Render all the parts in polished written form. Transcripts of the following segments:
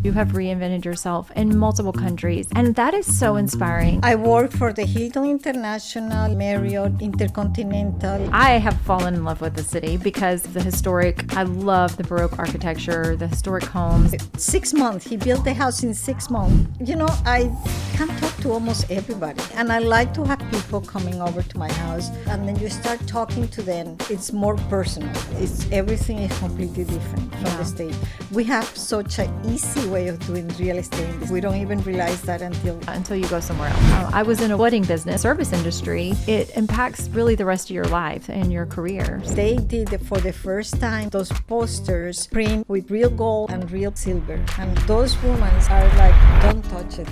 You have reinvented yourself in multiple countries, and that is so inspiring. I work for the Hilton International, Marriott, Intercontinental. I have fallen in love with the city because the historic, I love the Baroque architecture, the historic homes. 6 months. He built the house in 6 months. You know, I can talk to almost everybody. And I like to have people coming over to my house. And then you start talking to them. It's more personal. Everything is completely different from the state. We have such an easy way of doing real estate. We don't even realize that until you go somewhere else. I was in a wedding business, service industry. It impacts really the rest of your life and your career. They did for the first time those posters print with real gold and real silver. And those women are like, don't touch it.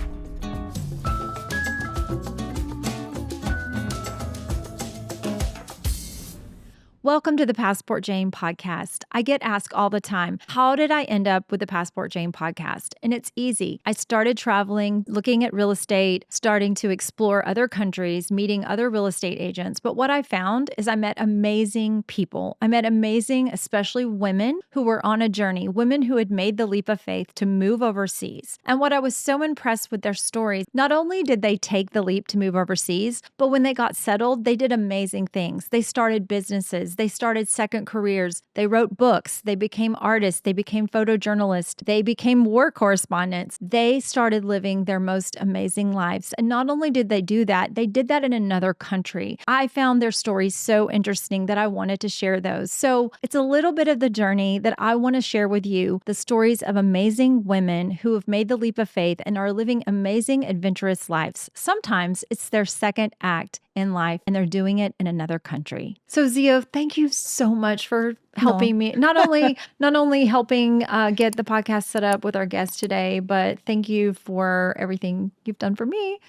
Welcome to the Passport Jane podcast. I get asked all the time, how did I end up with the Passport Jane podcast? And it's easy. I started traveling, looking at real estate, starting to explore other countries, meeting other real estate agents. But what I found is I met amazing people. I met amazing, especially women who were on a journey, women who had made the leap of faith to move overseas. And what I was so impressed with their stories, not only did they take the leap to move overseas, but when they got settled, they did amazing things. They started businesses. They started second careers. They wrote books. They became artists. They became photojournalists. They became war correspondents. They started living their most amazing lives. And not only did they do that, they did that in another country. I found their stories so interesting that I wanted to share those. So it's a little bit of the journey that I want to share with you, the stories of amazing women who have made the leap of faith and are living amazing, adventurous lives. Sometimes it's their second act in life and they're doing it in another country. So Zia, thank you so much for helping me. Not only helping get the podcast set up with our guest today, but thank you for everything you've done for me.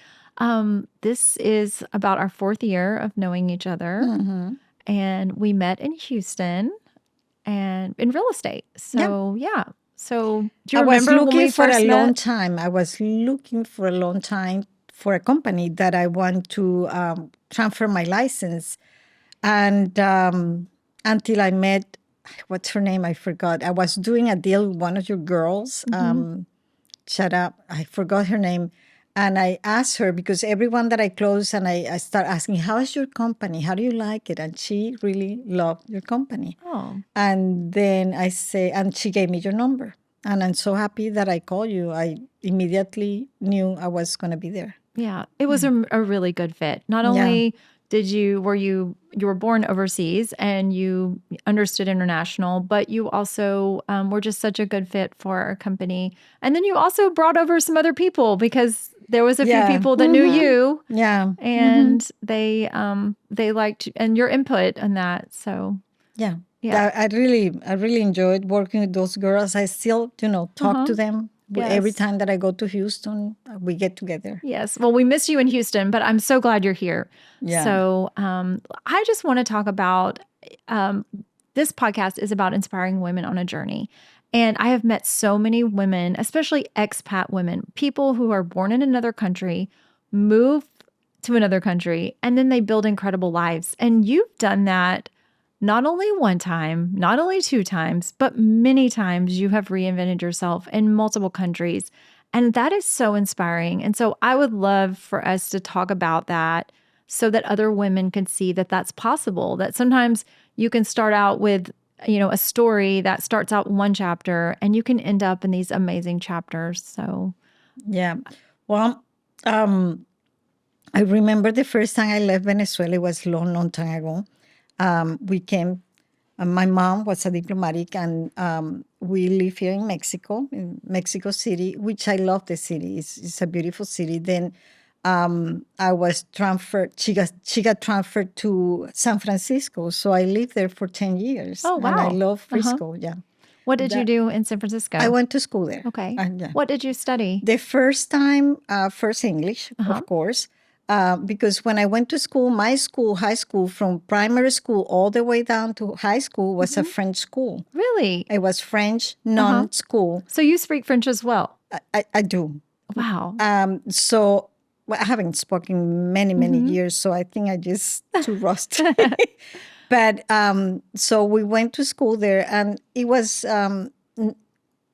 This is about our 4th year of knowing each other. Mm-hmm. And we met in Houston and in real estate. So yeah. So do you remember when we first met? I was looking for a long time for a company that I want to transfer my license. And until I met, what's her name? I forgot. I was doing a deal with one of your girls. Mm-hmm. Shut up. I forgot her name. And I asked her, because everyone that I close and I start asking, how is your company? How do you like it? And she really loved your company. Oh. And then I say, and she gave me your number. And I'm so happy that I called you. I immediately knew I was going to be there. Yeah, it was a really good fit. Not only were you were born overseas and you understood international, but you also were just such a good fit for our company. And then you also brought over some other people because there was a few people that knew you. Yeah. And they liked and your input on that. So yeah. I really enjoyed working with those girls. I still, talk to them. Yes. Every time that I go to Houston, we get together. Yes. Well, we miss you in Houston, but I'm so glad you're here. Yeah. So I just want to talk about this podcast is about inspiring women on a journey. And I have met so many women, especially expat women, people who are born in another country, move to another country, and then they build incredible lives. And you've done that not only one time, not only 2 times, but many times you have reinvented yourself in multiple countries. And that is so inspiring. And so I would love for us to talk about that so that other women can see that that's possible, that sometimes you can start out with, a story that starts out one chapter and you can end up in these amazing chapters. So, yeah. Well, I remember the first time I left Venezuela, it was long, long time ago. We came, my mom was a diplomatic, and we live here in Mexico City, which I love the city. It's a beautiful city. Then I was transferred, she got transferred to San Francisco. So I lived there for 10 years. Oh, wow. And I love Frisco, yeah. What did you do in San Francisco? I went to school there. Okay. What did you study? The first time, first English, of course. Because when I went to school, my school, high school, from primary school all the way down to high school was a French school. Really? It was French non-school. So you speak French as well? I do. Wow. So I haven't spoken many years, so I think I just too rusty. But so we went to school there, and it was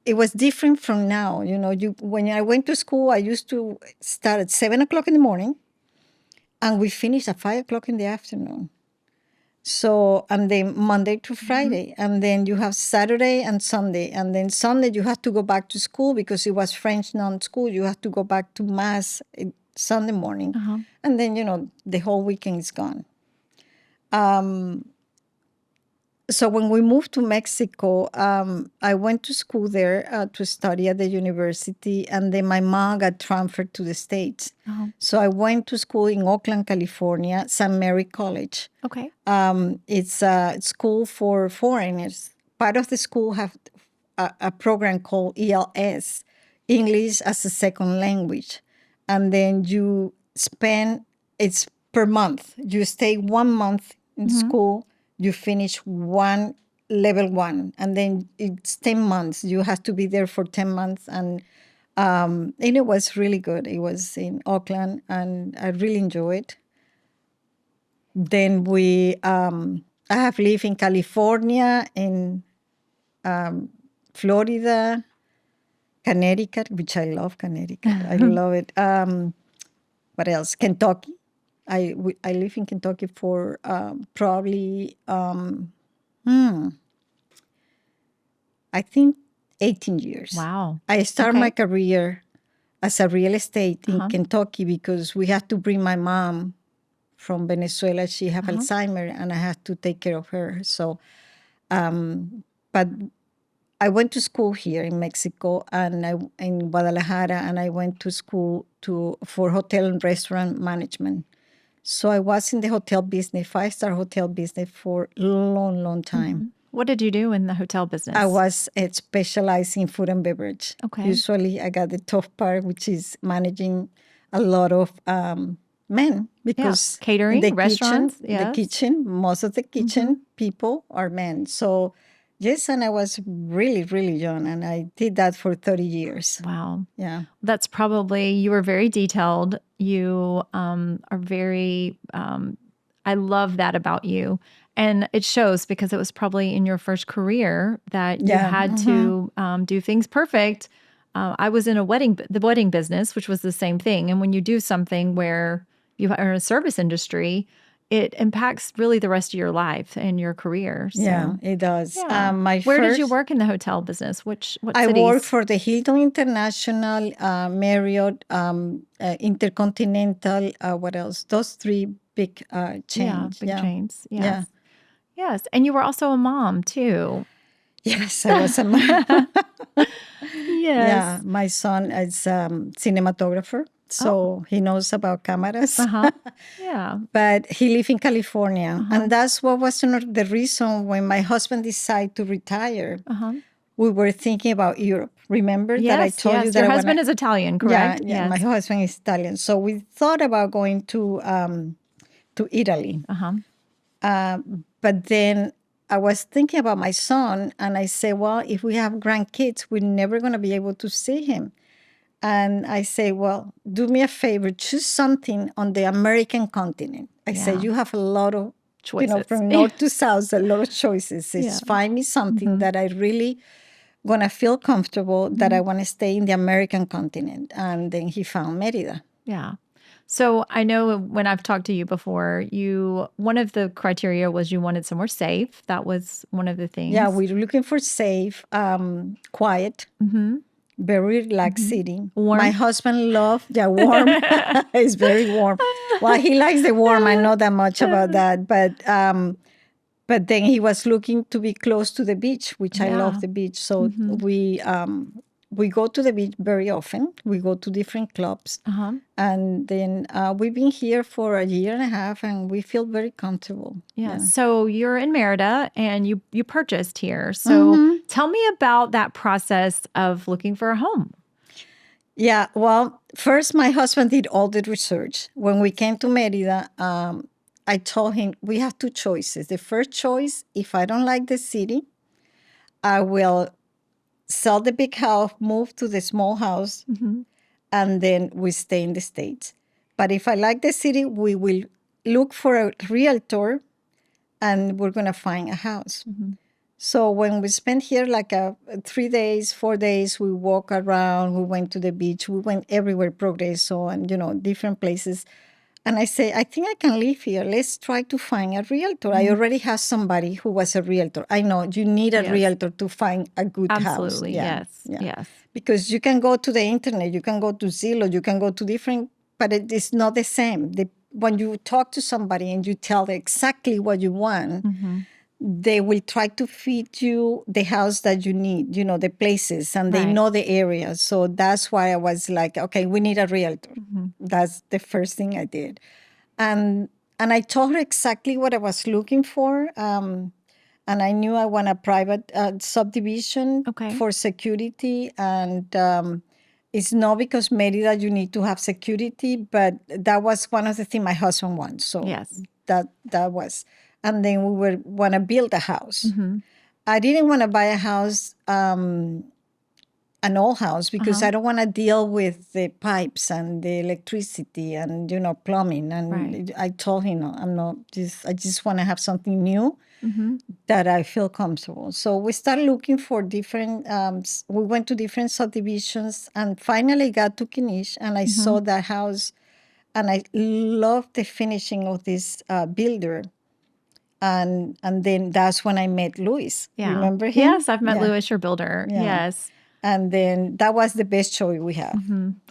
it was different from now. When I went to school, I used to start at 7 o'clock in the morning, and we finished at 5 o'clock in the afternoon. So, and then Monday to Friday, and then you have Saturday and Sunday, and then Sunday you have to go back to school because it was French non-school. You have to go back to mass Sunday morning, and then the whole weekend is gone. So when we moved to Mexico, I went to school there to study at the university, and then my mom got transferred to the States. So I went to school in Oakland, California, St. Mary College. Okay. It's a school for foreigners. Part of the school have a program called ELS, English as a Second Language. And then you spend, it's per month. You stay 1 month in school, you finish level 1, and then it's 10 months. You have to be there for 10 months. And it was really good. It was in Oakland, and I really enjoyed it. Then I have lived in California, in Florida, Connecticut, which I love Connecticut. I love it. What else? Kentucky. I live in Kentucky for probably, I think 18 years. Wow. I started my career as a real estate in Kentucky because we had to bring my mom from Venezuela. She had Alzheimer, and I had to take care of her. So, but I went to school here in Mexico and in Guadalajara, and I went to school for hotel and restaurant management. So I was in the hotel business, 5-star hotel business for a long, long time. What did you do in the hotel business? I was specialized in food and beverage. Okay. Usually I got the tough part, which is managing a lot of men, because catering, the restaurants, kitchen, most of the kitchen people are men. So yes, and I was really, really young, and I did that for 30 years. Wow. Yeah. That's probably, you were very detailed. You are very, I love that about you. And it shows because it was probably in your first career that you had to do things perfect. I was in the wedding business, which was the same thing. And when you do something where you are in a service industry, it impacts really the rest of your life and your career. So, yeah, it does. Yeah. Where did you work in the hotel business? What I cities? worked for the Hilton International, Marriott, Intercontinental, what else? Those 3 big chains. Yeah, big chains. Yes. Yeah. Yes. And you were also a mom too. Yes, I was a mom. Yes. Yeah, my son is cinematographer, so he knows about cameras. Yeah. But he lives in California, and that's what was the reason when my husband decided to retire. We were thinking about Europe. Remember that I told you that your husband is Italian, correct? Yeah, my husband is Italian. So we thought about going to Italy. But then I was thinking about my son, and I said, well, if we have grandkids, we're never going to be able to see him. And I say, well, do me a favor, choose something on the American continent. I say, you have a lot of choices. From north to south, a lot of choices. Find me something that I really going to feel comfortable, that I want to stay in the American continent. And then he found Merida. Yeah. So I know when I've talked to you before, one of the criteria was you wanted somewhere safe. That was one of the things. Yeah, we were looking for safe, quiet, very relaxed city. Warm. My husband loved, warm. It's very warm. Well, he likes the warm. I know that much about that. But then he was looking to be close to the beach, which I love the beach. So we go to the beach very often. We go to different clubs. And then we've been here for a year and a half, and we feel very comfortable. Yeah. So you're in Merida, and you purchased here. So tell me about that process of looking for a home. Yeah. Well, first, my husband did all the research. When we came to Merida, I told him we have 2 choices. The first choice, if I don't like the city, I will sell the big house, move to the small house, and then we stay in the States. But if I like the city, we will look for a realtor, and we're going to find a house. So when we spent here like 3 days, 4 days, we walk around, we went to the beach, we went everywhere, Progreso and, different places. And I say, I think I can live here. Let's try to find a realtor. I already have somebody who was a realtor. I know you need a Yes. realtor to find a good house. Absolutely. Yeah, Yes. yeah. Yes. Because you can go to the internet, you can go to Zillow, you can go to different, but it is not the same. When you talk to somebody and you tell them exactly what you want, they will try to feed you the house that you need, the places, and they Right. know the area. So that's why I was like, okay, we need a realtor. That's the first thing I did. And I told her exactly what I was looking for. And I knew I want a private subdivision Okay. for security. And it's not because Merida you need to have security, but that was one of the things my husband wants. So Yes. that was. And then we want to build a house. I didn't want to buy a house, an old house, because I don't want to deal with the pipes and the electricity and plumbing. And Right. I told him, no, I'm not. I just want to have something new that I feel comfortable. So we started looking for different. We went to different subdivisions and finally got to Kinish, and I saw that house, and I loved the finishing of this builder. And then that's when I met Luis. Yeah. Remember him? Yes, I've met Yeah. Louis, your builder. Yeah. Yes. And then that was the best choice we have.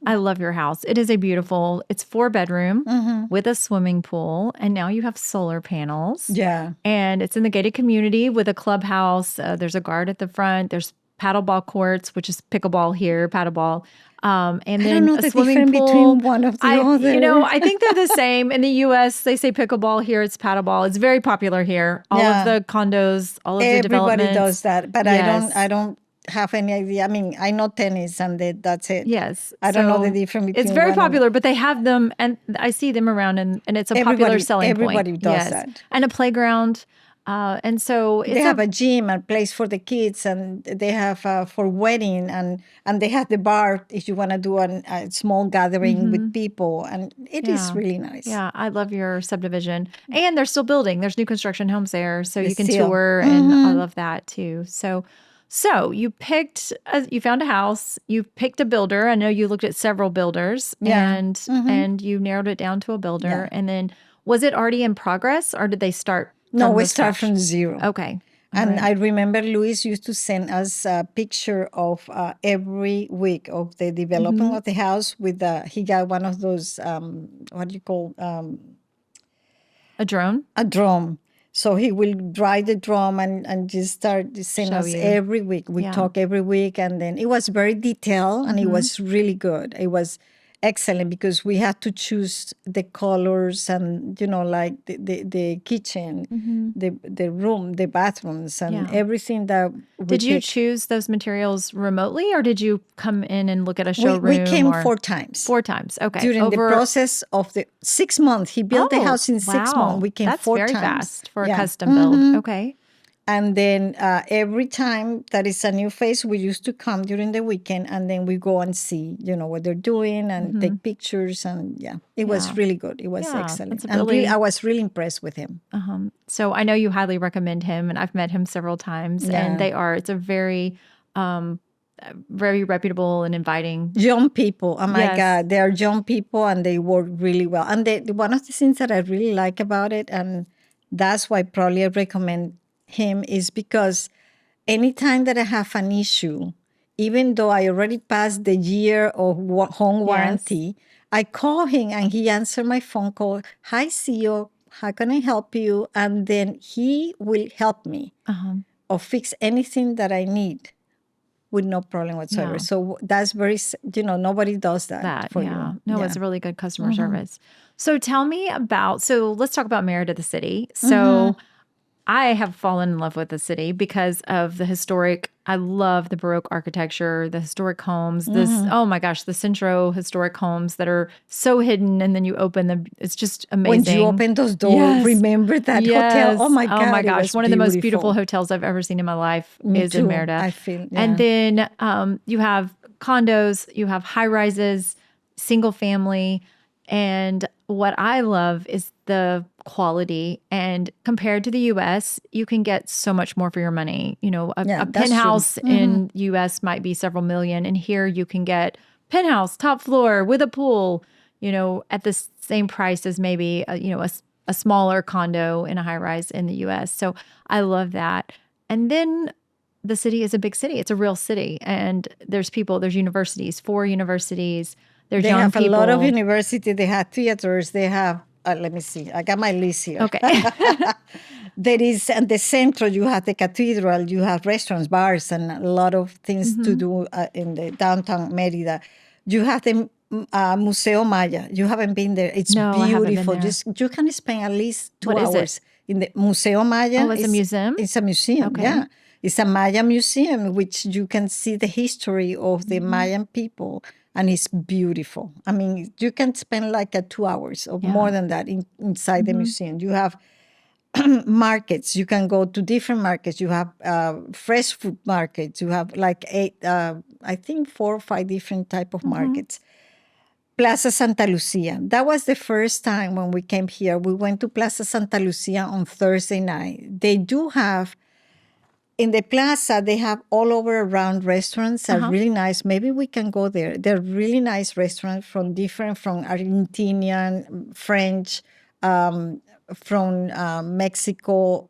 I love your house. It is it's 4-bedroom with a swimming pool. And now you have solar panels. Yeah. And it's in the gated community with a clubhouse. There's a guard at the front. There's paddleball courts, which is pickleball here, paddleball. And I then don't know a the swimming difference pool. between one of the other. I think they're the same. In the U.S., they say pickleball. Here, it's paddleball. It's very popular here. All of the condos, all of the Everybody developments. does that, but Yes. I don't have any idea. I mean, I know tennis, and that's it. Yes. I don't know the So difference between. it's very one and- popular, but they have them, and I see them around, and it's a popular selling point. Everybody does that. And a playground. And so They have a gym and place for the kids, and they have for wedding, and they have the bar if you want to do a small gathering with people, and it is really nice. Yeah, I love your subdivision. And they're still building. There's new construction homes there, so you can still. tour, and I love that too. So you you found a house, you picked a builder. I know you looked at several builders, and you narrowed it down to a builder. Yeah. And then was it already in progress, or did they start? No, we start from zero. Okay. And I remember Luis used to send us a picture of every week of the development of the house with he got one of those, what do you call? A drone? A drone. So he will drive the drone and just start to send us every week. We talk every week. And then it was very detailed and it was really good. It was excellent because we had to choose the colors and, like the kitchen, the room, the bathrooms and everything that Did you choose those materials remotely, or did you come in and look at a showroom? We came 4 times. 4 times, okay. During the process of the 6 months. He built the house in 6 months. We came 4 times. That's very fast for a custom build. Okay. And then every time that is a new face, we used to come during the weekend, and then we go and see, what they're doing and take pictures. And it was really good. It was excellent. And I was really impressed with him. So I know you highly recommend him, and I've met him several times. And it's a very, very reputable and inviting. Young people. Oh my God. They are young people and they work really well. And one of the things that I really like about it, and that's why probably I recommend him, is because anytime that I have an issue, even though I already passed the year of home warranty, I call him and he answered my phone call. Hi, CEO, how can I help you? And then he will help me or fix anything that I need with no problem whatsoever. So that's very, nobody does that for you. No, it's a really good customer service. So tell me let's talk about Merida, the city. So I have fallen in love with the city because of the historic. I love the Baroque architecture, the historic homes. Oh my gosh, the Centro historic homes that are so hidden, and then you open them. It's just amazing. When you open those doors, remember that hotel? Oh my God! Oh my gosh, one of the most beautiful hotels I've ever seen in my life is in Merida. I feel. Yeah. And then you have condos, you have high rises, single family. And what I love is the quality. And compared to the US, you can get so much more for your money. You know, a that's true. penthouse in US might be several million. And here you can get penthouse, top floor with a pool, you know, at the same price as maybe, a smaller condo in a high rise in the US. So I love that. And then the city is a big city. It's a real city. And there's people, there's universities, 4 universities. There's They young have people. a lot of universities. They have theaters. They have, let me see. I got my list here. Okay. There is, and the centro, you have the cathedral, you have restaurants, bars, and a lot of things to do in the downtown Merida. You have the Museo Maya. You haven't been there. It's No, I haven't been beautiful. there. Just you can spend at least 2 What is it? hours in the Museo Maya. Oh, it's a museum? It's a museum, Okay. yeah. It's a Maya museum, which you can see the history of the Mayan people, and it's beautiful. I mean, you can spend like 2 hours or more than that inside the museum. You have markets. You can go to different markets. You have fresh food markets. You have like 4 or 5 different type of markets. Plaza Santa Lucia. That was the first time when we came here. We went to Plaza Santa Lucia on Thursday night. They do have, in the plaza, they have all over around restaurants are really nice. Maybe we can go there. They're really nice restaurants from Argentinian, French, from Mexico.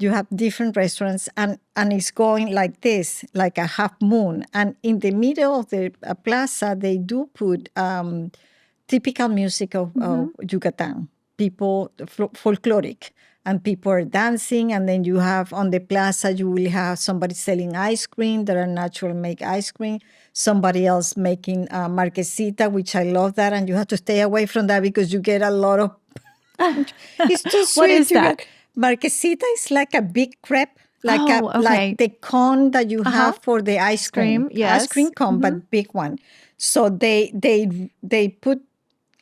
You have different restaurants, and it's going like this, like a half moon. And in the middle of the plaza, they do put typical music of Yucatan, people, folkloric. And people are dancing, and then you have on the plaza, you will have somebody selling ice cream. There are natural make ice cream. Somebody else making marquesita, which I love that. And you have to stay away from that because you get a lot of... It's too sweet. What is that? Marquesita is like a big crepe, like okay. like the cone that you have for the ice cream. Yes. Ice cream cone, but big one. So they put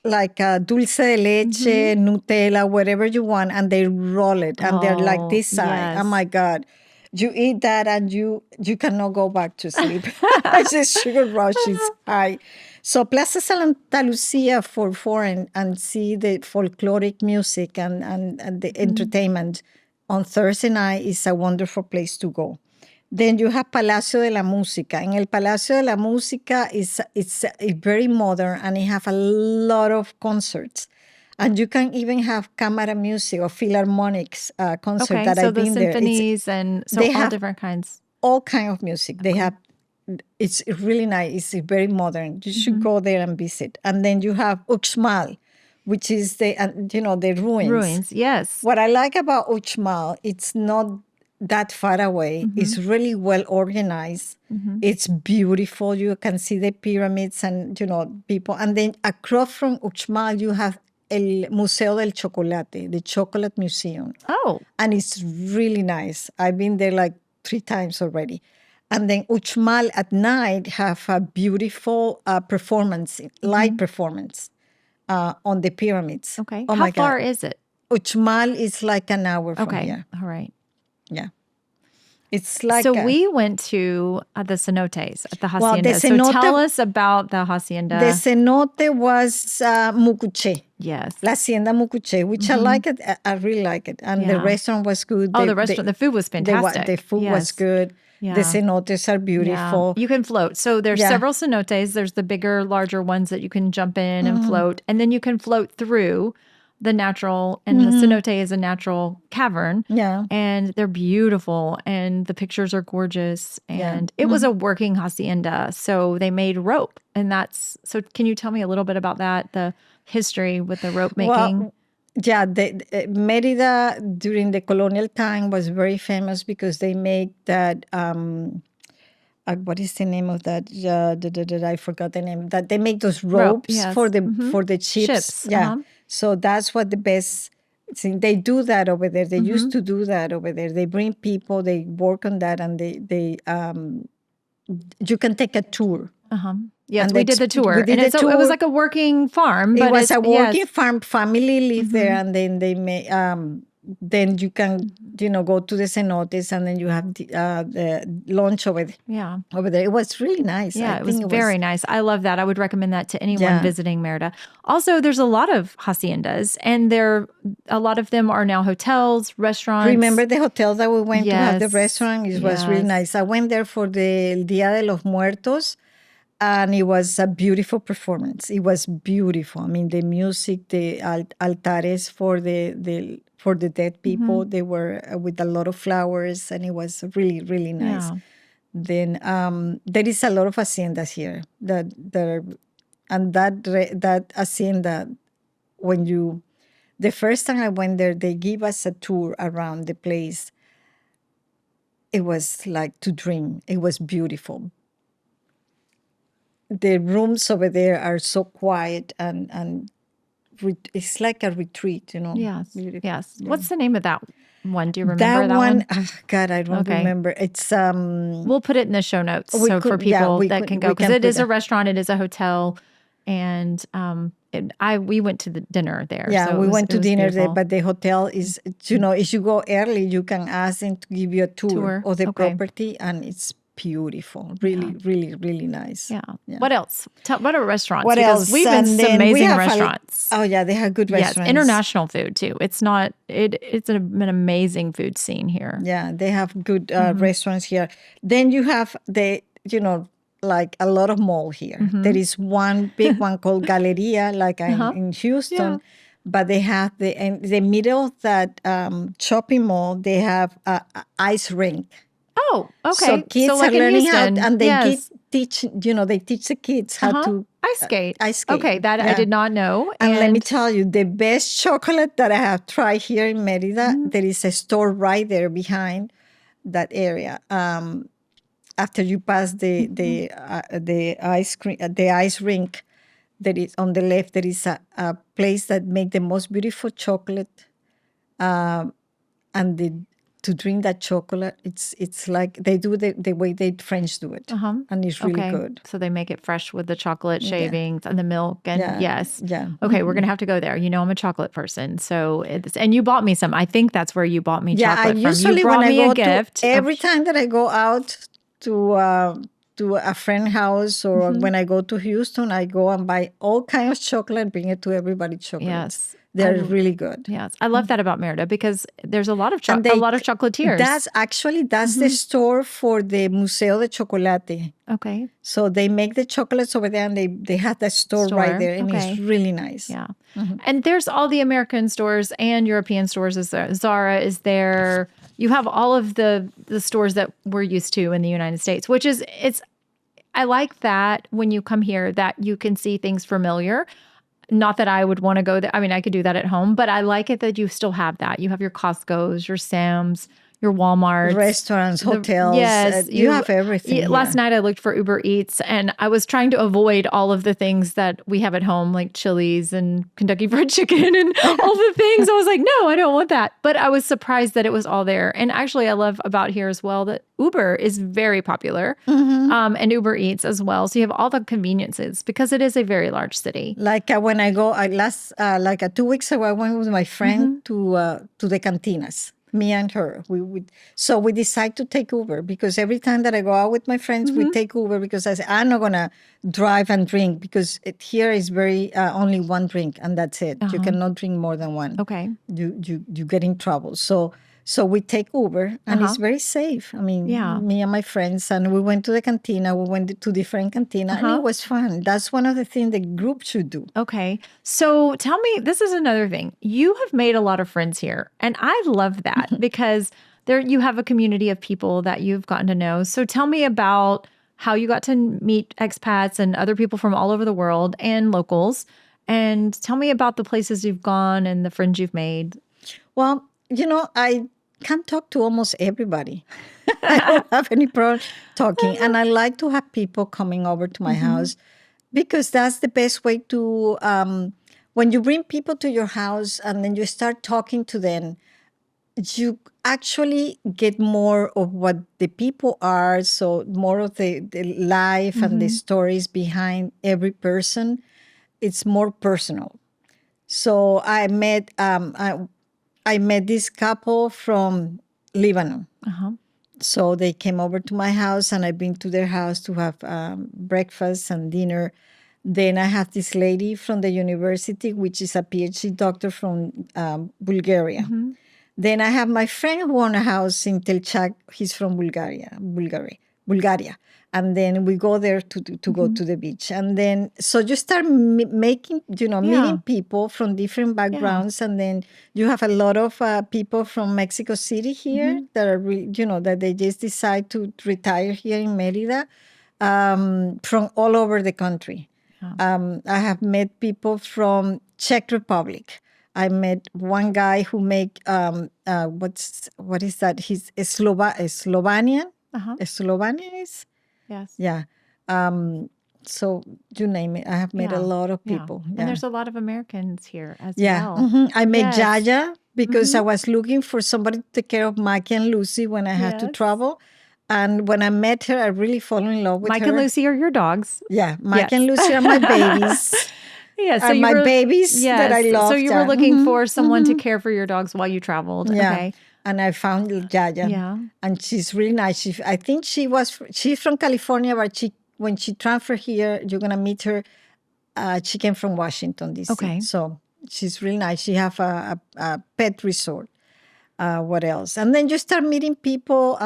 like dulce de leche, Nutella, whatever you want, and they roll it, and they're like this size. Yes. Oh my God. You eat that and you cannot go back to sleep. The sugar rush is high. So Plaza Santa Lucia for foreign and see the folkloric music and the entertainment on Thursday night is a wonderful place to go. Then you have Palacio de la Música. En el Palacio de la Música, it's very modern, and it have a lot of concerts. And you can even have camera music or philharmonics concert that so I've been the there. symphonies and so they all have different kinds. All kind of music. They have, it's really nice. It's very modern. You should go there and visit. And then you have Uxmal, which is the ruins. Ruins, yes. What I like about Uxmal, it's not that far away. It's really well organized. It's beautiful. You can see the pyramids and, people. And then across from Uxmal, you have El Museo del Chocolate, the Chocolate Museum. Oh. And it's really nice. I've been there like 3 times already. And then Uxmal at night have a beautiful performance, light performance on the pyramids. Okay. Oh How far is it? Uxmal is like an hour from here. All right. Yeah. It's like... So we went to the Cenotes at the Haciendas. Well, the so tell us about the Hacienda. The cenote was Mucuche. Yes. La Hacienda Mucuche, which I like it. I really like it. And the restaurant was good. Oh, the restaurant. The food was fantastic. The food was good. Yeah. The cenotes are beautiful. Yeah. You can float. So there's several cenotes. There's the bigger, larger ones that you can jump in and float. And then you can float through the natural, and the cenote is a natural cavern. Yeah. And they're beautiful, and the pictures are gorgeous. And it was a working hacienda, so they made rope. And so can you tell me a little bit about that, the history with the rope making? Well, yeah, Merida during the colonial time was very famous because they make that, what is the name of that? I forgot the name. That they make those ropes for the ships. Yeah. So that's what the best thing. They do that over there. They used to do that over there. They bring people, they work on that, and they you can take a tour. Yes, we did the tour. It was like a working farm. But it was a working farm. Family lived there, and then they made then you can, go to the cenotes, and then you have the lunch over there. It was really nice. Yeah, it was very nice. I love that. I would recommend that to anyone visiting Merida. Also, there's a lot of haciendas, and a lot of them are now hotels, restaurants. Remember the hotel that we went to have the restaurant? It was really nice. I went there for the Dia de los Muertos, and it was a beautiful performance. It was beautiful. I mean, the music, the altares for the dead people, they were with a lot of flowers, and it was really, really nice. Yeah. Then there is a lot of haciendas here and that hacienda, the first time I went there, they give us a tour around the place. It was like to dream. It was beautiful. The rooms over there are so quiet, and it's like a retreat, Yes. Beautiful. Yes. Yeah. What's the name of that one? Do you remember that one? God, I don't remember. It's we'll put it in the show notes for people that can go, because it is a ressront, it is a hotel, and we went to the dinner there. Yeah, so we went to dinner beautiful. there, but the hotel is, if you go early, you can ask them to give you a tour of the property, and it's beautiful. Really, really, really nice. Yeah. What else? What are restaurants? What else? We've been to some amazing restaurants. Oh yeah, they have good restaurants. Yes, international food too. It's an amazing food scene here. Yeah, they have good restaurants here. Then you have like a lot of mall here. There is one big one called Galleria, like in Houston. Yeah. But they have in the middle of that shopping mall, they have a ice rink. Oh, okay. So kids are learning how, and they teach the kids how to ice skate. Ice skate. Okay, that I did not know. And let me tell you, the best chocolate that I have tried here in Merida, there is a store right there behind that area. After you pass the ice rink, there is on the left, there is a place that make the most beautiful chocolate, and to drink that chocolate, it's like they do the way they French do it, and it's really good. So they make it fresh with the chocolate shavings and the milk, and yes. Okay, we're gonna have to go there. I'm a chocolate person, so and you bought me some. I think that's where you bought me chocolate from. Usually you brought when me I go a gift. Every time that I go out to a friend's house, or when I go to Houston, I go and buy all kinds of chocolate, bring it to everybody chocolate. Yes. They're really good. Yes. I love that about Merida, because there's a lot of chocolatiers. That's the store for the Museo de Chocolate. Okay. So they make the chocolates over there, and they have that store right there, and it's really nice. Yeah. And there's all the American stores and European stores is there. Zara is there. You have all of the stores that we're used to in the United States, which is I like that when you come here that you can see things familiar. Not that I would want to go there. I mean, I could do that at home, but I like it that you still have that. You have your Costco's, your Sam's, your Walmarts. Restaurants, hotels. Yes. You have everything. Last night I looked for Uber Eats, and I was trying to avoid all of the things that we have at home, like Chili's and Kentucky Fried Chicken and all the things. I was like, no, I don't want that. But I was surprised that it was all there. And actually, I love about here as well that Uber is very popular, and Uber Eats as well. So you have all the conveniences, because it is a very large city. Like when I go, 2 weeks ago, I went with my friend to the cantinas. Me and her. We decide to take Uber, because every time that I go out with my friends, we take Uber, because I say, I'm not going to drive and drink, because here is very only one drink, and that's it. You cannot drink more than one. Okay. You get in trouble. So we take Uber, and it's very safe. I mean, me and my friends, and we went to the cantina. We went to different cantina, and it was fun. That's one of the things the group should do. Okay. So tell me, this is another thing. You have made a lot of friends here, and I love that because you have a community of people that you've gotten to know. So tell me about how you got to meet expats and other people from all over the world and locals, and tell me about the places you've gone and the friends you've made. Well, I can talk to almost everybody. I don't have any problem talking. And I like to have people coming over to my house, because that's the best way to, when you bring people to your house and then you start talking to them, you actually get more of what the people are. So more of the life and the stories behind every person. It's more personal. So I met, I met this couple from Lebanon. Uh-huh. So they came over to my house, and I've been to their house to have breakfast and dinner. Then I have this lady from the university, which is a PhD doctor from Bulgaria. Mm-hmm. Then I have my friend who owned a house in Telchak. He's from Bulgaria. And then we go there to go to the beach. And then, so you start making, meeting people from different backgrounds. And then you have a lot of people from Mexico City here that are, that they just decide to retire here in Merida from all over the country. I have met people from Czech Republic. I met one guy who make what is that? He's Slovenian. Slovenian is. Yes. Yeah. So you name it. I have met a lot of people. Yeah. And there's a lot of Americans here as yeah. well. I met Yaya because I was looking for somebody to take care of Mike and Lucy when I had to travel. And when I met her, I really fell in love with her. Mike and Lucy are your dogs. Yeah. Mike and Lucy are my babies. Yeah, so my babies that I love. So you were looking for someone to care for your dogs while you traveled. Yeah. Okay. And I found Yaya. Yeah. And she's really nice. I think she's from California, but when she transferred here, you're going to meet her. She came from Washington, D.C. Okay. So she's really nice. She have a pet resort. What else? And then you start meeting people.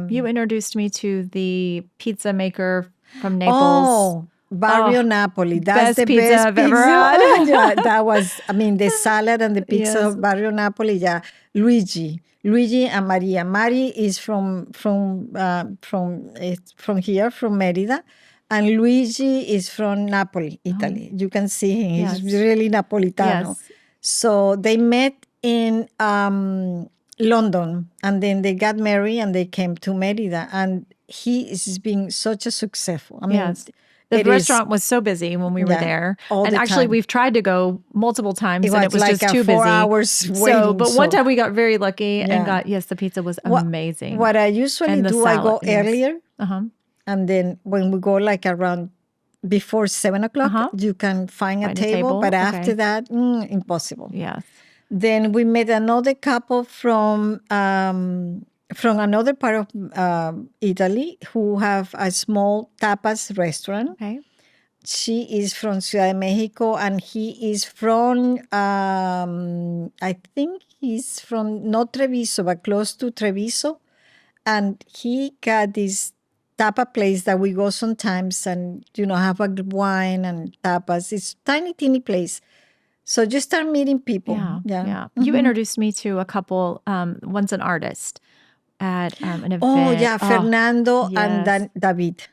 You introduced me to the pizza maker from Naples. Oh, Barrio Napoli. That's best the pizza best I've pizza. ever had. Yeah, that was, the salad and the pizza of Barrio Napoli. Yeah, Luigi and Maria. Mari is from here, from Merida. And Luigi is from Napoli, Italy. You can see him. He's really Napolitano. Yes. So they met in London, and then they got married, and they came to Merida. And he is being such a successful. The restaurant was so busy when we were there. And actually, we've tried to go multiple times, and it was like just too busy. 4 hours waiting. But one time we got very lucky and got, the pizza was amazing. What I usually do, I go earlier. And then when we go like around before 7 o'clock, you can find a table. But after that, impossible. Yes. Then we met another couple from another part of Italy who have a small tapas restaurant. Okay. She is from Ciudad de Mexico, and he is from, I think he's from not Treviso, but close to Treviso. And he got this tapa place that we go sometimes and, have a wine and tapas. It's tiny, teeny place. So just start meeting people. Yeah. You introduced me to a couple, one's an artist at an event. Oh, yeah, Fernando and then David.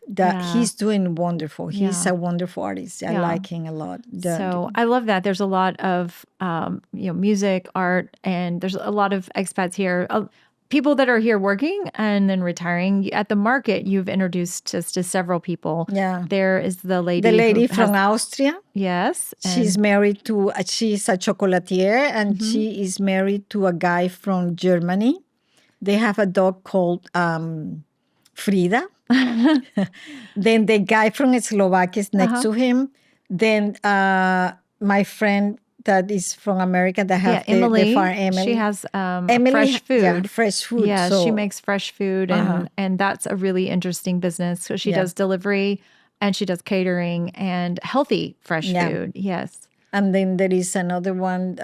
He's doing wonderful. He's a wonderful artist. I like him a lot. So I love that. There's a lot of, music, art, and there's a lot of expats here. People that are here working and then retiring. At the market, you've introduced us to several people. Yeah. There is the lady. The lady from Austria. Yes. She's married to, she's a chocolatier, and she is married to a guy from Germany. They have a dog called Frida. Then the guy from Slovakia is next to him. Then my friend that is from America that have the farm, Emily. She has fresh food. Yeah, fresh food. Yeah, she makes fresh food, and that's a really interesting business. So she does delivery, and she does catering and healthy fresh food. Yes. And then there is another one.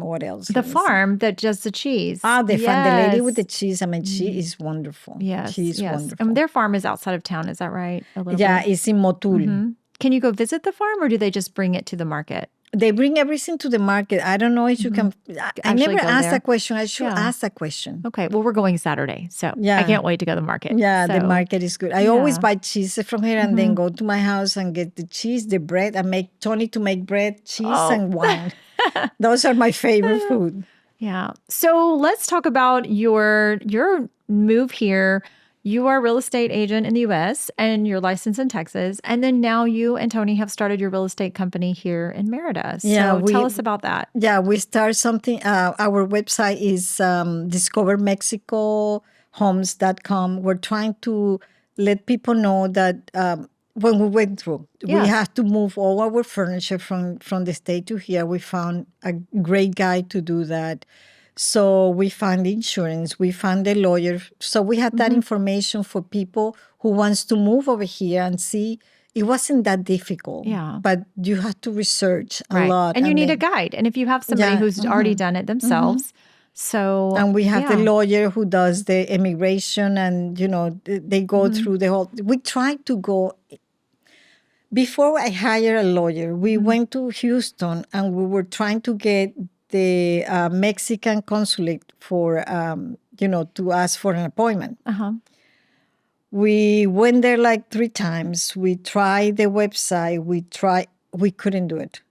What else? The farm that does the cheese. The farm, the lady with the cheese. she is wonderful. Yes, she's wonderful. And their farm is outside of town. Is that right? A little bit? It's in Motul. Can you go visit the farm, or do they just bring it to the market? They bring everything to the market. I don't know if you can. I never asked that question. I should ask that question. Okay. Well, we're going Saturday, so I can't wait to go to the market. Yeah, the market is good. I always buy cheese from here and then go to my house and get the cheese, the bread. I make Tony to make bread, cheese, and wine. Those are my favorite food. Yeah. So let's talk about your move here. You are a real estate agent in the U.S. and you're licensed in Texas. And then now you and Tony have started your real estate company here in Merida. So tell us about that. Yeah, we start something. Our website is discovermexicohomes.com. We're trying to let people know that when we went through, we have to move all our furniture from the state to here. We found a great guy to do that. So we found insurance, we found a lawyer. So we had that information for people who wants to move over here and see. It wasn't that difficult, but you had to research a lot. And you need a guide. And if you have somebody who's already done it themselves, so. And we have the lawyer who does the immigration and, they go through the whole, we try to go. Before I hired a lawyer, we went to Houston and we were trying to get the Mexican consulate for, to ask for an appointment. We went there like 3 times. We tried the website. We couldn't do it.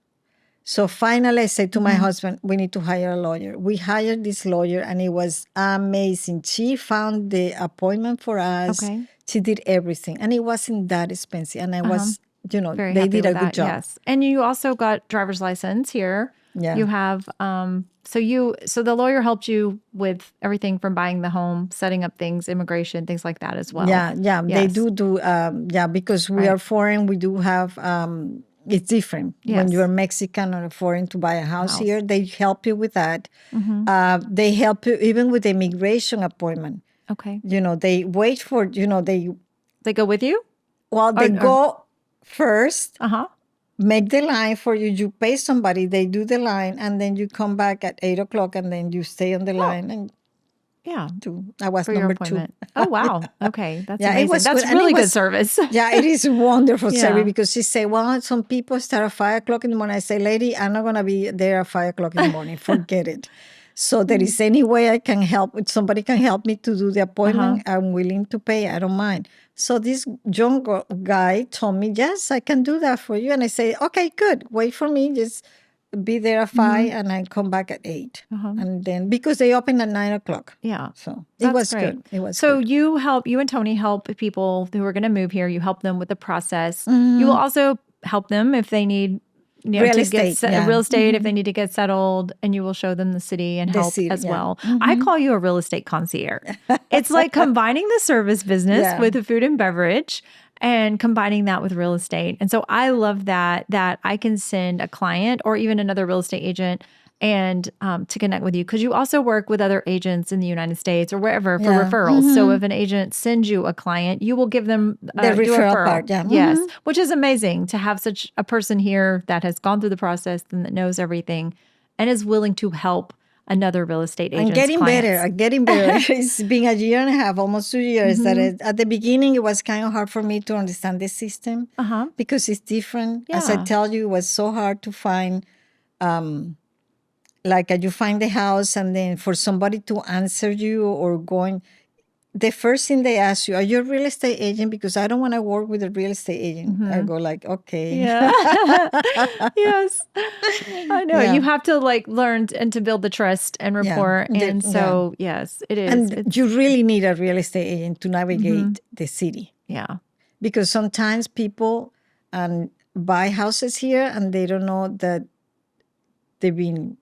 So finally I said to my husband, we need to hire a lawyer. We hired this lawyer and it was amazing. She found the appointment for us. Okay. She did everything. And it wasn't that expensive. And I was... Very they did a good that, job. Yes. And you also got driver's license here. Yeah. You have, so the lawyer helped you with everything from buying the home, setting up things, immigration, things like that as well. Yeah. Yes. They do, because we are foreign, we do have, it's different. Yes. When you're Mexican or foreign to buy a house here, they help you with that. They help you even with the immigration appointment. Okay. They wait for, they go with you? Well, they go first, make the line for you. You pay somebody, they do the line, and then you come back at 8:00, and then you stay on the line. And I was for number 2. Oh, wow. Okay. That's amazing. That's really good service. Yeah, it is wonderful service because she said, well, some people start at 5:00 in the morning. I say, lady, I'm not going to be there at 5:00 in the morning. Forget it. So there is any way I can help. If somebody can help me to do the appointment, I'm willing to pay. I don't mind. So this young guy told me, yes, I can do that for you. And I say, okay, good. Wait for me. Just be there at 5 and I come back at 8. And then, because they open at 9:00. Yeah. So it was good. It was so good. you and Tony help people who are going to move here. You help them with the process. You will also help them if they need real estate, real estate if they need to get settled, and you will show them the city and help as well. I call you a real estate concierge. It's like combining the service business with the food and beverage and combining that with real estate. And so I love that I can send a client or even another real estate agent and to connect with you, because you also work with other agents in the United States or wherever for referrals. So if an agent sends you a client, you will give them the referral part. Yeah. Yes, which is amazing to have such a person here that has gone through the process and that knows everything and is willing to help another real estate agent. And getting better. It's been a year and a half, almost 2 years. That at the beginning, it was kind of hard for me to understand the system because it's different. As I tell you, it was so hard to find. You find the house and then for somebody to answer you or going, the first thing they ask you, are you a real estate agent? Because I don't want to work with a real estate agent. I go like, okay. Yeah. Yes. I know. Yeah. You have to learn and to build the trust and rapport. Yeah. And so, yes, it is. And you really need a real estate agent to navigate the city. Yeah. Because sometimes people buy houses here and they don't know that they've been...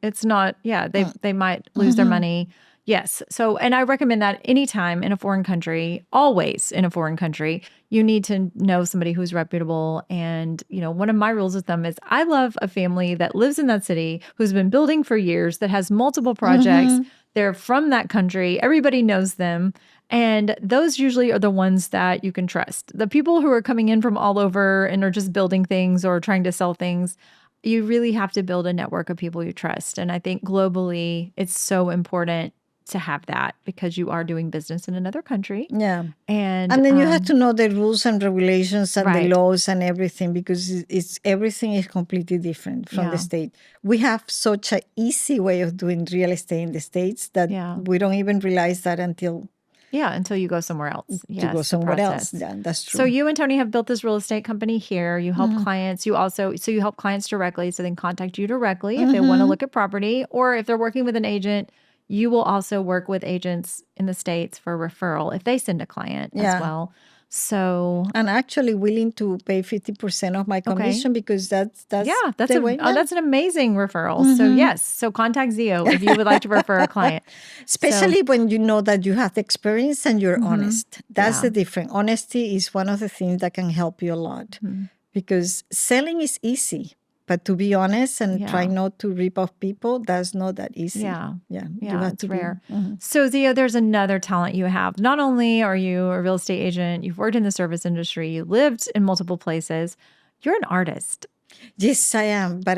it's not, they might lose their money. Yes. So, and I recommend that anytime in a foreign country, always in a foreign country, you need to know somebody who's reputable. And, one of my rules with them is I love a family that lives in that city, who's been building for years, that has multiple projects. They're from that country. Everybody knows them. And those usually are the ones that you can trust. The people who are coming in from all over and are just building things or trying to sell things, you really have to build a network of people you trust. And I think globally, it's so important to have that because you are doing business in another country. Yeah. And then you have to know the rules and regulations and the laws and everything, because everything is completely different from the state. We have such an easy way of doing real estate in the States that we don't even realize that until you go somewhere else. To go somewhere else. Yeah, that's true. So you and Tony have built this real estate company here. You help clients. You help clients directly. So they can contact you directly if they want to look at property, or if they're working with an agent, you will also work with agents in the States for referral if they send a client as well. So, and actually willing to pay 50% of my commission because that's the way. Oh, that's an amazing referral. So yes, so contact Zio if you would like to refer a client. Especially when you know that you have the experience and you're honest. That's the difference. Honesty is one of the things that can help you a lot because selling is easy. But to be honest and try Yeah. not to rip off people, that's not that easy. Yeah. Yeah. You Yeah, have it's to rare. be. Mhm. So, Zia, there's another talent you have. Not only are you a real estate agent, you've worked in the service industry, you lived in multiple places, you're an artist. Yes, I am. But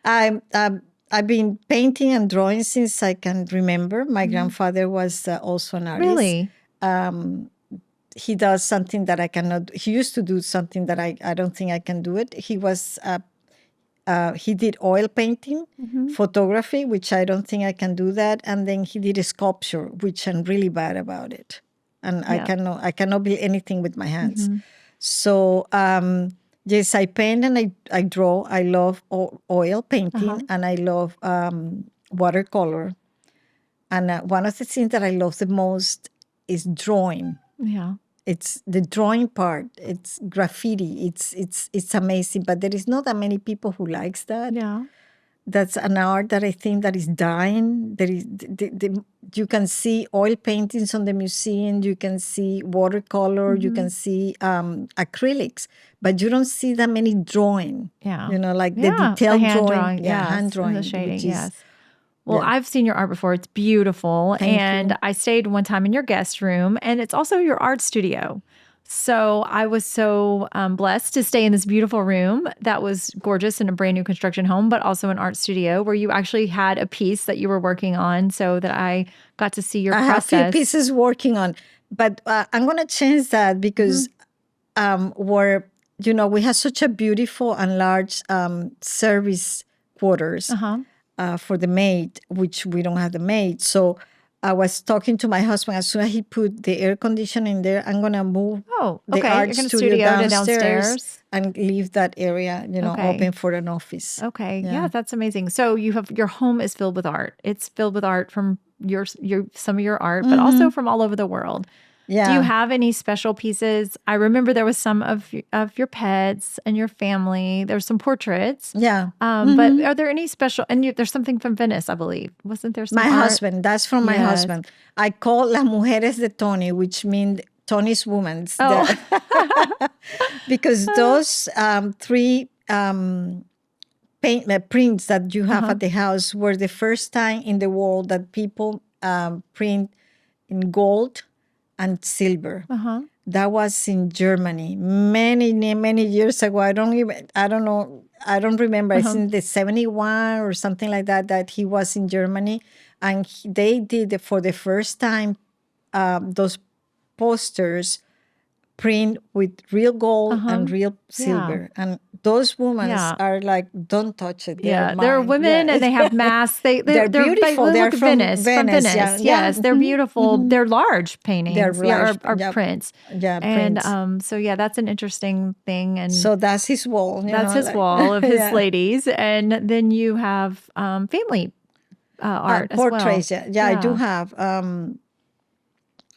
I've been painting and drawing since I can remember. My grandfather was also an artist. Really? He does something that I cannot. He used to do something that I don't think I can do it. He did oil painting, photography, which I don't think I can do that, and then he did a sculpture, which I'm really bad about it, and Yeah. I cannot build anything with my hands. So yes, I paint and I draw. I love oil painting and I love watercolor. And one of the things that I love the most is drawing. Yeah. It's the drawing part. It's graffiti. It's amazing, but there is not that many people who likes that. Yeah. That's an art that I think that is dying. There is you can see oil paintings on the museum. You can see watercolor. You can see acrylics, but you don't see that many drawing. Yeah. Like the Yeah, detailed hand drawing. yes, hand and drawing. the shading, which is- yes. Well, I've seen your art before. It's beautiful. Thank and you. I stayed one time in your guest room, and it's also your art studio. So I was so blessed to stay in this beautiful room that was gorgeous in a brand new construction home, but also an art studio where you actually had a piece that you were working on, so that I got to see your I have process. a few pieces working on, but I'm going to change that because we have such a beautiful and large service quarters for the maid, which we don't have the maid. So I was talking to my husband, as soon as he put the air conditioning there, I'm going to move the okay. art You're gonna studio to downstairs and leave that area, open for an office. Okay. Yeah, that's amazing. So your home is filled with art. It's filled with art from some of your art, but also from all over the world. Yeah. Do you have any special pieces? I remember there was some of your pets and your family. There's some portraits. Yeah. But are there any special? And there's something from Venice, I believe. Wasn't there some My art? husband. That's from my husband. I call Las Mujeres de Tony, which means Tony's women. Oh. Because those three prints that you have at the house were the first time in the world that people print in gold and silver. That was in Germany many years ago. I don't know. I don't remember. I think the 71 or something like that he was in Germany, and they did for the first time those posters print with real gold and real silver. And those women are like, don't touch it. They're women and they have masks. They're beautiful. They They're look from Venice. Yeah. Yes, they're beautiful. They're large paintings. They're large, are prints. Yeah, and prints. so that's an interesting thing. And so that's his wall. That's his wall of his ladies. And then you have family art as well. Portraits. Yeah, I do have.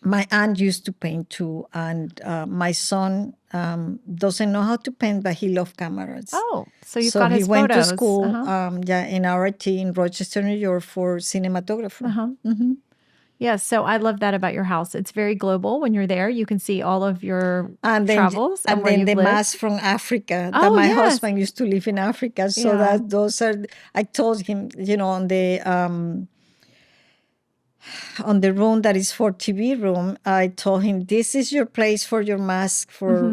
My aunt used to paint too, and my son doesn't know how to paint, but he loves cameras. Oh, so you've got his he went photos. to school, in RIT in Rochester, New York, for cinematographer. Yes, so I love that about your house. It's very global. When you're there, you can see all of your travels and where then you've the lived. masks from Africa. That my husband used to live in Africa, so that those are. I told him, on the room that is for TV room, I told him, this is your place for your mask for,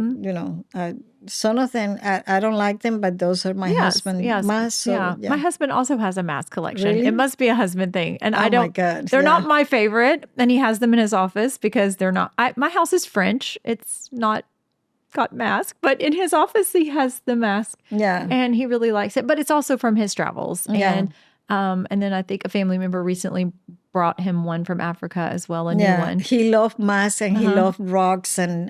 some of them, I don't like them, but those are my husband's masks. So, My husband also has a mask collection. Really? It must be a husband thing. And I don't, my God. they're not my favorite. And he has them in his office because they're not, my house is French. It's not got mask, but in his office, he has the mask. Yeah. And he really likes it, but it's also from his travels. Yeah. And then I think a family member recently brought him one from Africa as well, a new one. He loved masks and he loved rocks and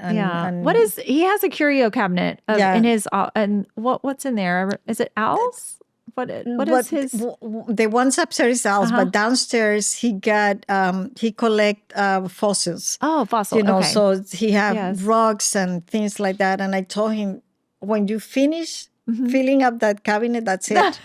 What is he has a curio cabinet in his and what's in there? Is it owls? What is his? The ones upstairs is owls, but downstairs he got he collect fossils. Oh, fossils. Okay. So he have rocks and things like that. And I told him, when you finish filling up that cabinet, that's it.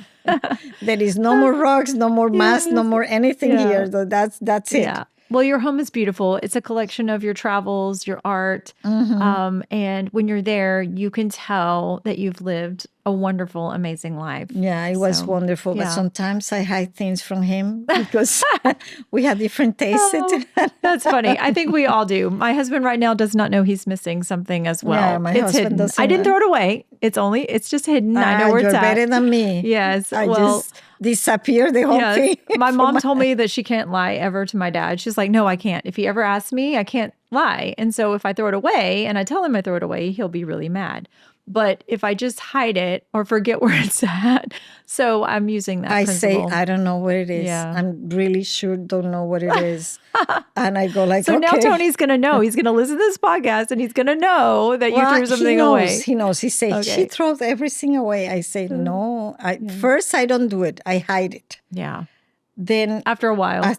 There is no more rocks, no more masks, no more anything here. So that's it. Yeah. Well, your home is beautiful. It's a collection of your travels, your art. And when you're there, you can tell that you've lived a wonderful, amazing life. Yeah, it was wonderful. But sometimes I hide things from him because we have different tastes. Oh, that's funny. I think we all do. My husband right now does not know he's missing something as well. Yeah, my it's husband hidden. doesn't I didn't know. throw it away. It's just hidden. I know where You're it's at. better than me. Yes. I just disappear the whole thing. My mom told me that she can't lie ever to my dad. She's like, no, I can't. If he ever asks me, I can't lie. And so if I throw it away and I tell him I throw it away, he'll be really mad. But if I just hide it or forget where it's at, so I'm using that principle. I don't know what it is. Yeah. I'm really sure don't know what it is. And I go like, so okay. now Tony's going to know. He's going to listen to this podcast and he's going to know that you threw something away. He knows. He says, she throws everything away. I say, no. First, I don't do it. I hide it. Yeah. Then after a while, I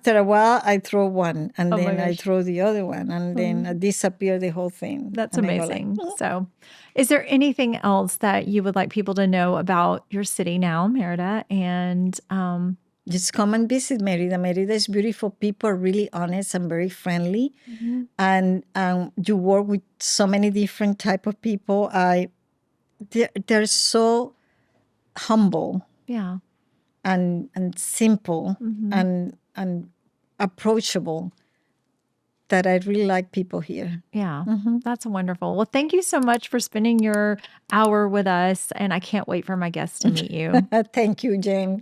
throw one, and then I throw the other one, and then I disappear the whole thing. That's amazing. So, is there anything else that you would like people to know about your city now, Merida? And just come and visit Merida. Merida is beautiful. People are really honest and very friendly, and you work with so many different type of people. They're so humble. Yeah. And simple and approachable that I really like people here. Yeah, that's wonderful. Well, thank you so much for spending your hour with us, and I can't wait for my guests to meet you. Thank you, Jane.